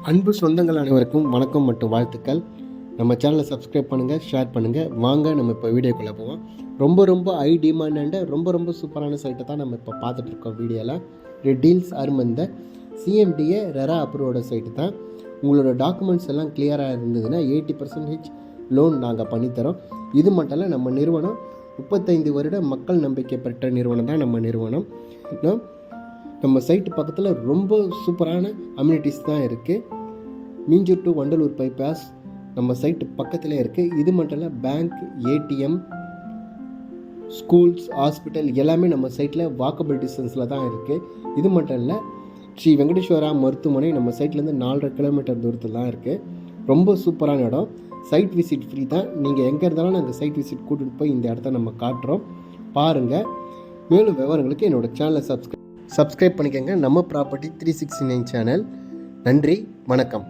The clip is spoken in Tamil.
அன்பு சொந்தங்கள் அனைவருக்கும் வணக்கம் மற்றும் வாழ்த்துக்கள். நம்ம சேனலை சப்ஸ்கிரைப் பண்ணுங்கள், ஷேர் பண்ணுங்கள். வாங்க நம்ம இப்போ வீடியோக்குள்ளே போவோம். ரொம்ப ஹை டிமாண்ட் ரொம்ப சூப்பரான சைட்டை தான் நம்ம இப்போ பார்த்துட்ருக்கோம். வீடியோவில் டீல்ஸ் அருமந்த சிஎம்டிஏ ரெரா அப்ரூவோட சைட்டு தான். உங்களோட டாக்குமெண்ட்ஸ் எல்லாம் கிளியராக இருந்ததுன்னா 80% லோன் நாங்கள் பண்ணித்தரோம். இது மட்டும் இல்லை, நம்ம நிறுவனம் 35 வருட மக்கள் நம்பிக்கை பெற்ற நிறுவனம் தான் நம்ம நிறுவனம். நம்ம சைட்டு பக்கத்தில் ரொம்ப சூப்பரான அம்யூனிட்டிஸ் தான் இருக்குது. மீஞ்சூர் டு வண்டலூர் பைபாஸ் நம்ம சைட்டு பக்கத்திலே இருக்குது. இது மட்டும் இல்லை, பேங்க், ஏடிஎம், ஸ்கூல்ஸ், ஹாஸ்பிட்டல் எல்லாமே நம்ம சைட்டில் வாக்கபிள் டிஸ்டன்ஸில் தான் இருக்குது. இது மட்டும் இல்லை, ஸ்ரீ வெங்கடேஸ்வரா மருத்துவமனை நம்ம சைட்லேருந்து 4.5 கிலோமீட்டர் தூரத்தில் தான் இருக்குது. ரொம்ப சூப்பரான இடம். சைட் விசிட் ஃப்ரீ தான். நீங்கள் எங்கே இருந்தாலும் நாங்கள் சைட் விசிட் கூட்டிகிட்டு போய் இந்த இடத்த நம்ம காட்டுறோம், பாருங்கள். மேலும் விவரங்களுக்கு என்னோடய சேனலை சப்ஸ்கிரைப் பண்ணிக்கோங்க. நம்ம ப்ராப்பர்ட்டி 369 சேனல். நன்றி, வணக்கம்.